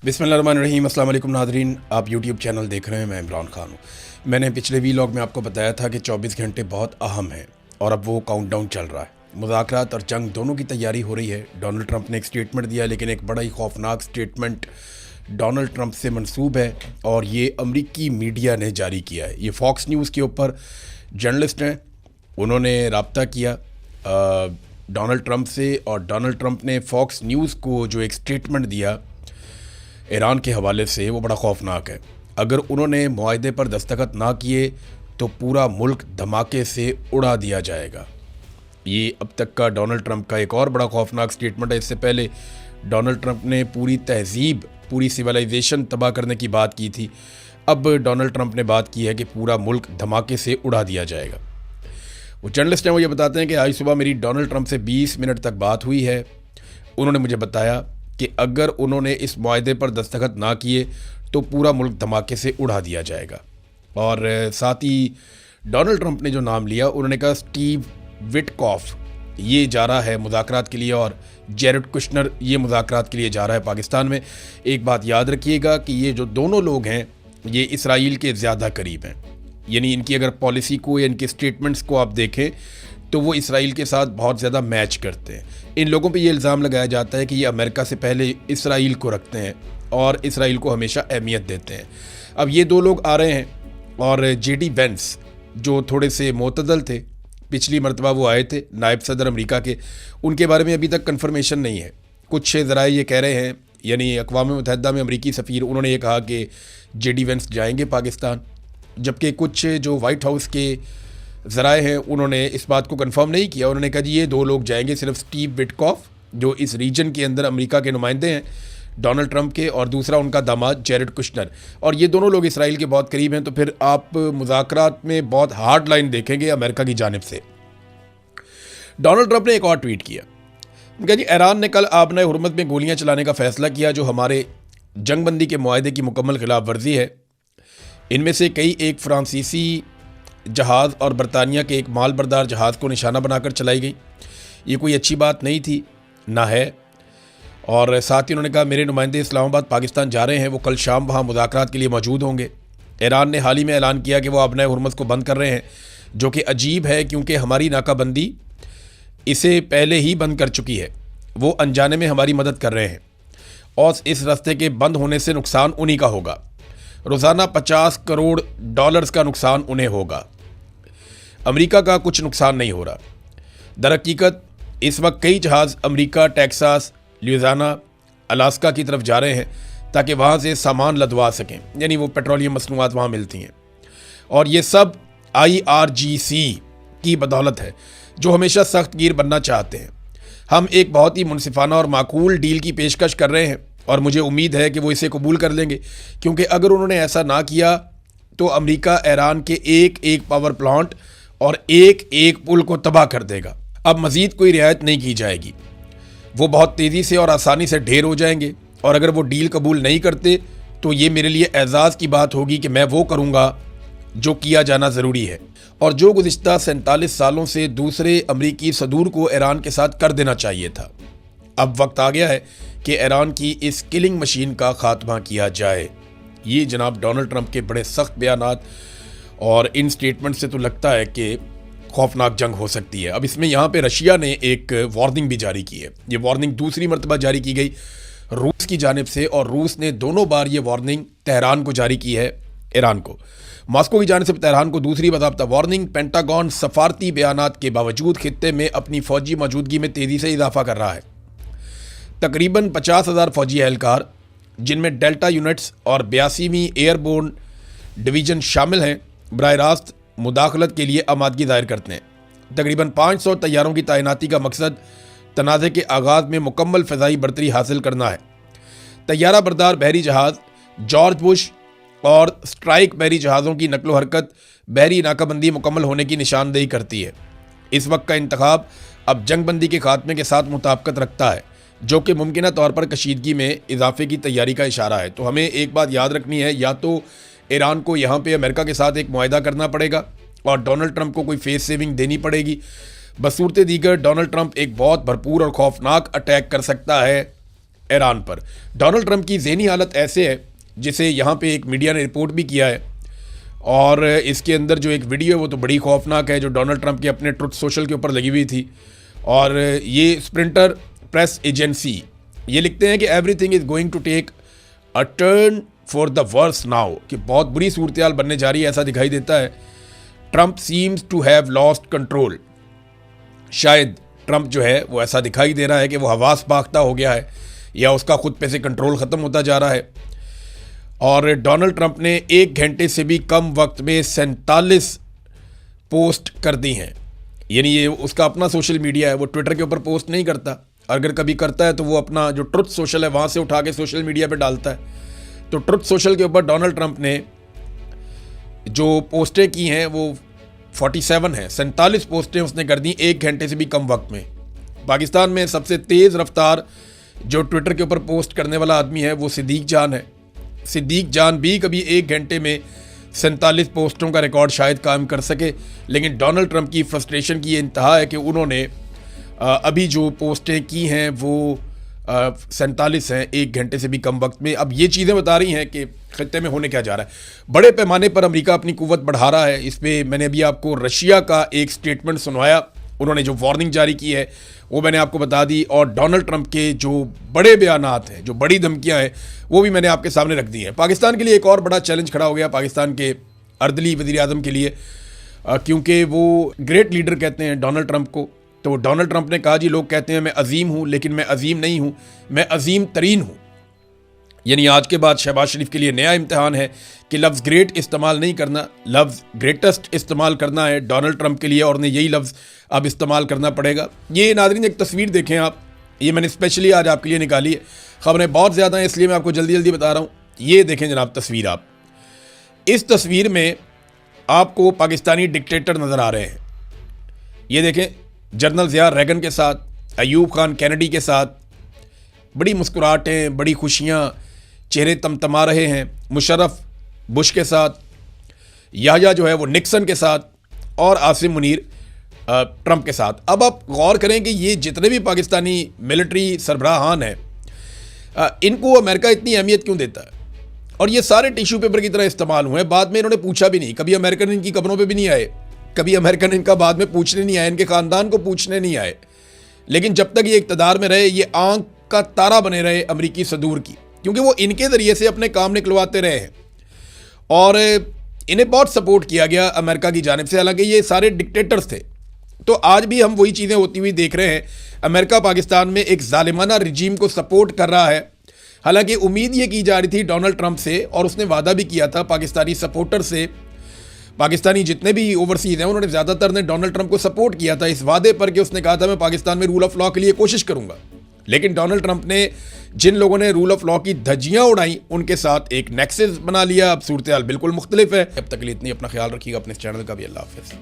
बिस्मिल्लाहिर्रहमानिर्रहीम। अस्सलाम वालेकुम नाज़रीन, आप यूट्यूब चैनल देख रहे हैं। मैं इमरान खान हूँ। मैंने पिछले वीलॉग में आपको बताया था कि 24 घंटे बहुत अहम हैं और अब वो काउंटडाउन चल रहा है। मुज़ाकरात और जंग दोनों की तैयारी हो रही है। डोनाल्ड ट्रंप ने एक स्टेटमेंट दिया, लेकिन एक बड़ा ही खौफनाक स्टेटमेंट डोनाल्ड ट्रंप से मंसूब है और ये अमरीकी मीडिया ने जारी किया है। ये फॉक्स न्यूज़ के ऊपर जर्नलिस्ट हैं, उन्होंने रब्ता किया डोनाल्ड ट्रंप से, और डोनाल्ड ट्रंप ने फॉक्स न्यूज़ को जो एक स्टेटमेंट दिया ईरान के हवाले से, वो बड़ा खौफनाक है। अगर उन्होंने मुआहदे पर दस्तखत ना किए तो पूरा मुल्क धमाके से उड़ा दिया जाएगा। ये अब तक का डोनाल्ड ट्रंप का एक और बड़ा खौफनाक स्टेटमेंट है। इससे पहले डोनाल्ड ट्रंप ने पूरी तहजीब, पूरी सिविलाइजेशन तबाह करने की बात की थी। अब डोनाल्ड ट्रंप ने बात की है कि पूरा मुल्क धमाके से उड़ा दिया जाएगा। वो जर्नलिस्ट हैं, वो ये बताते हैं कि आज सुबह मेरी डोनाल्ड ट्रंप से 20 मिनट तक बात हुई है। उन्होंने मुझे बताया कि अगर उन्होंने इस मुआहदे पर दस्तखत ना किए तो पूरा मुल्क धमाके से उड़ा दिया जाएगा। और साथ ही डोनाल्ड ट्रंप ने जो नाम लिया, उन्होंने कहा स्टीव विटकॉफ ये जा रहा है मुज़ाकरात के लिए और जेरेड कुशनर ये मुज़ाकरात के लिए जा रहा है पाकिस्तान में। एक बात याद रखिएगा कि ये जो दोनों लोग हैं ये इसराइल के ज़्यादा करीब हैं, यानी इनकी अगर पॉलिसी को या इनके स्टेटमेंट्स को आप देखें तो वो इसराइल के साथ बहुत ज़्यादा मैच करते हैं। इन लोगों पे ये इल्ज़ाम लगाया जाता है कि ये अमेरिका से पहले इसराइल को रखते हैं और इसराइल को हमेशा अहमियत देते हैं। अब ये दो लोग आ रहे हैं और जेडी वेंस जो थोड़े से मोतदल थे, पिछली मरतबा वो आए थे नायब सदर अमेरिका के, उनके बारे में अभी तक कन्फर्मेशन नहीं है। कुछ ज़राए ये कह रहे हैं, यानी अक़वाम मुत्तहिदा में अमरीकी सफ़ीर, उन्होंने ये कहा कि जेडी वेंस जाएंगे पाकिस्तान, जबकि कुछ जो वाइट हाउस के ज़राए हैं उन्होंने इस बात को कंफर्म नहीं किया। उन्होंने कहा जी ये दो लोग जाएंगे, सिर्फ स्टीव विटकॉफ जो इस रीजन के अंदर अमेरिका के नुमाइंदे हैं डोनाल्ड ट्रंप के, और दूसरा उनका दामाद जेरेड कुशनर, और ये दोनों लोग इसराइल के बहुत करीब हैं। तो फिर आप मुज़ाकरात में बहुत हार्ड लाइन देखेंगे अमेरिका की जानिब से। डोनाल्ड ट्रंप ने एक और ट्वीट किया, उनका जी ईरान ने कल आबनाए हुर्मत में गोलियाँ चलाने का फैसला किया जो हमारे जंगबंदी के मुआहदे की मुकम्मल खिलाफ वर्जी है। इनमें से कई एक फ्रांसीसी जहाज़ और बरतानिया के एक माल बरदार जहाज़ को निशाना बनाकर चलाई गई। ये कोई अच्छी बात नहीं थी, ना है। और साथ ही उन्होंने कहा मेरे नुमाइंदे इस्लामाबाद पाकिस्तान जा रहे हैं, वो कल शाम वहाँ मुज़ाकरात के लिए मौजूद होंगे। ईरान ने हाल ही में ऐलान किया कि वो आबनाए हुर्मत को बंद कर रहे हैं, जो कि अजीब है क्योंकि हमारी नाकाबंदी इसे पहले ही बंद कर चुकी है। वो अनजाने में हमारी मदद कर रहे हैं और इस रास्ते के बंद होने से नुकसान उन्हीं का होगा। रोज़ाना 50 करोड़ डॉलर्स का नुकसान उन्हें होगा। अमेरिका का कुछ नुकसान नहीं हो रहा। दरहकीकत इस वक्त कई जहाज़ अमेरिका, टेक्सास, लुइसियाना, अलास्का की तरफ जा रहे हैं ताकि वहाँ से सामान लदवा सकें, यानी वो पेट्रोलियम मसनूआत वहाँ मिलती हैं। और ये सब IRGC की बदौलत है जो हमेशा सख्त गिर बनना चाहते हैं। हम एक बहुत ही मुनसिफाना और माकूल डील की पेशकश कर रहे हैं और मुझे उम्मीद है कि वो इसे कबूल कर लेंगे, क्योंकि अगर उन्होंने ऐसा ना किया तो अमेरिका ईरान के एक एक पावर प्लांट और एक एक पुल को तबाह कर देगा। अब मज़ीद कोई रियायत नहीं की जाएगी। वो बहुत तेज़ी से और आसानी से ढेर हो जाएंगे, और अगर वो डील कबूल नहीं करते तो ये मेरे लिए एजाज़ की बात होगी कि मैं वो करूँगा जो किया जाना ज़रूरी है और जो गुज़िश्ता 47 सालों से दूसरे अमरीकी सदूर को ईरान के साथ कर देना चाहिए था। अब वक्त आ गया है कि ईरान की इस किलिंग मशीन का खात्मा किया जाए। ये जनाब डोनाल्ड ट्रंप के बड़े सख्त बयानात और इन स्टेटमेंट से तो लगता है कि खौफनाक जंग हो सकती है। अब इसमें यहाँ पे रशिया ने एक वार्निंग भी जारी की है। ये वार्निंग दूसरी मरतबा जारी की गई रूस की जानिब से, और रूस ने दोनों बार ये वार्निंग तेहरान को जारी की है, ईरान को। मॉस्को की जानिब से तेहरान को दूसरी बाकायदा वार्निंग। पेंटागन सफारती बयानात के बावजूद खित्ते में अपनी फौजी मौजूदगी में तेज़ी से इजाफा कर रहा है। तकरीबन 50,000 फौजी एहलकार, जिनमें डेल्टा यूनिट्स और 82वीं एयरबोर्न डिवीज़न शामिल हैं, बराह रास्त मुदाखलत के लिए आमादगी ज़ाहिर करते हैं। तकरीबन 500 तैयारों की तैनाती का मकसद तनाज़े के आगाज़ में मुकम्मल फ़ज़ाई बरतरी हासिल करना है। तैयारा बरदार बहरी जहाज़ जॉर्ज बुश और स्ट्राइक बहरी जहाज़ों की नकलो हरकत बहरी नाकाबंदी मुकम्मल होने की निशानदेही करती है। इस वक्त का इंतखाब अब जंगबंदी के खात्मे के साथ मुताबिकत रखता है, जो कि मुमकिना तौर पर कशीदगी में इजाफे की तैयारी का इशारा है। तो हमें एक बात याद रखनी है, या तो ईरान को यहाँ पे अमेरिका के साथ एक मुआहदा करना पड़ेगा और डोनाल्ड ट्रंप को कोई फेस सेविंग देनी पड़ेगी। बसूरत दीगर डोनाल्ड ट्रंप एक बहुत भरपूर और खौफनाक अटैक कर सकता है ईरान पर। डोनाल्ड ट्रंप की ज़हनी हालत ऐसे है, जिसे यहाँ पे एक मीडिया ने रिपोर्ट भी किया है, और इसके अंदर जो एक वीडियो है वो तो बड़ी खौफनाक है, जो डोनाल्ड ट्रंप के अपने ट्रुथ सोशल के ऊपर लगी हुई थी। और ये स्प्रिंटर प्रेस एजेंसी ये लिखते हैं कि everything is going to take a turn for the worse now, कि बहुत बुरी सूरत हाल बनने जा रही है, ऐसा दिखाई देता है। Trump seems to have lost control, शायद ट्रंप जो है वो ऐसा दिखाई दे रहा है कि वो हवास पाख्ता हो गया है, या उसका खुद पे से कंट्रोल ख़त्म होता जा रहा है। और डोनाल्ड ट्रंप ने 1 घंटे से भी कम वक्त में 47 पोस्ट कर दी हैं। यानी ये उसका अपना सोशल मीडिया है, वो ट्विटर के ऊपर पोस्ट नहीं करता, अगर कभी करता है तो वो अपना जो ट्रुथ सोशल है वहाँ से उठा के सोशल मीडिया पे डालता है। तो ट्रुथ सोशल के ऊपर डोनाल्ड ट्रंप ने जो पोस्टें की हैं वो 47 है, 47 पोस्टें उसने कर दी 1 घंटे से भी कम वक्त में। पाकिस्तान में सबसे तेज़ रफ्तार जो ट्विटर के ऊपर पोस्ट करने वाला आदमी है वो सिद्दीक जान है। सिद्दीक जान भी कभी 1 घंटे में 47 पोस्टों का रिकॉर्ड शायद कायम कर सके, लेकिन डोनाल्ड ट्रंप की फ्रस्ट्रेशन की ये इंतहा है कि उन्होंने अभी जो पोस्टें की हैं वो 47 हैं 1 घंटे से भी कम वक्त में। अब ये चीज़ें बता रही हैं कि खत्ते में होने क्या जा रहा है। बड़े पैमाने पर अमेरिका अपनी कुव्वत बढ़ा रहा है। इस पर मैंने अभी आपको रशिया का एक स्टेटमेंट सुनवाया, उन्होंने जो वार्निंग जारी की है वो मैंने आपको बता दी, और डोनाल्ड ट्रंप के जो बड़े बयानात हैं, जो बड़ी धमकियां हैं, वो भी मैंने आपके सामने रख दी हैं। पाकिस्तान के लिए एक और बड़ा चैलेंज खड़ा हो गया, पाकिस्तान के अर्दली वज़ीर आज़म के लिए, क्योंकि वो ग्रेट लीडर कहते हैं डोनाल्ड ट्रंप को। तो डोनाल्ड ट्रंप ने कहा जी लोग कहते हैं मैं अजीम हूँ, लेकिन मैं अजीम नहीं हूँ, मैं अजीम तरीन हूँ। यानी आज के बाद शहबाज शरीफ के लिए नया इम्तिहान है कि लफ्ज़ ग्रेट इस्तेमाल नहीं करना, लफ्ज़ ग्रेटेस्ट इस्तेमाल करना है डोनाल्ड ट्रंप के लिए, और उन्हें यही लफ्ज़ अब इस्तेमाल करना पड़ेगा। ये नाज़रीन एक तस्वीर देखें आप, ये मैंने स्पेशली आज आपके लिए निकाली है। ख़बरें बहुत ज़्यादा हैं इसलिए मैं आपको जल्दी जल्दी बता रहा हूँ। ये देखें जनाब तस्वीर, आप इस तस्वीर में आपको पाकिस्तानी डिक्टेटर नज़र आ रहे हैं। ये देखें, जनरल ज़िया रेगन के साथ, अयूब खान कैनेडी के साथ बड़ी मुस्कुराहटें, बड़ी खुशियाँ, चेहरे तमतमा रहे हैं। मुशर्रफ बुश के साथ, याह्या जो है वो निक्सन के साथ, और आसिम मुनीर ट्रंप के साथ। अब आप गौर करें कि ये जितने भी पाकिस्तानी मिलिट्री सरबराहान हैं, इनको अमेरिका इतनी अहमियत क्यों देता है, और ये सारे टिश्यू पेपर की तरह इस्तेमाल हुए। बाद में इन्होंने पूछा भी नहीं, कभी अमेरिकन इनकी कब्रों पे भी नहीं आए, कभी अमेरिकन इनका बाद में पूछने नहीं आए, इनके ख़ानदान को पूछने नहीं आए। लेकिन जब तक ये इक़्तिदार में रहे, ये आंख का तारा बने रहे अमरीकी सदूर की, क्योंकि वो इनके ज़रिए से अपने काम निकलवाते रहे हैं, और इन्हें बहुत सपोर्ट किया गया अमेरिका की जानिब से। हालांकि ये सारे डिक्टेटर्स थे। तो आज भी हम वही चीज़ें होती हुई देख रहे हैं। अमेरिका पाकिस्तान में एक जालिमाना रिजीम को सपोर्ट कर रहा है। हालांकि उम्मीद ये की जा रही थी डोनाल्ड ट्रंप से, और उसने वादा भी किया था पाकिस्तानी सपोर्टर से, पाकिस्तानी जितने भी ओवरसीज़ हैं उन्होंने ज़्यादातर ने डोनाल्ड ट्रंप को सपोर्ट किया था इस वादे पर कि उसने कहा था मैं पाकिस्तान में रूल ऑफ लॉ के लिए कोशिश करूँगा। लेकिन डोनाल्ड ट्रंप ने जिन लोगों ने रूल ऑफ लॉ की धज्जियाँ उड़ाई उनके साथ एक नेक्सस बना लिया। अब सूरत हाल बिल्कुल मुख्तलिफ है। अब तक के लिए इतनी, अपना ख्याल रखिएगा, अपने चैनल का भी। अल्लाह हाफ़िज़।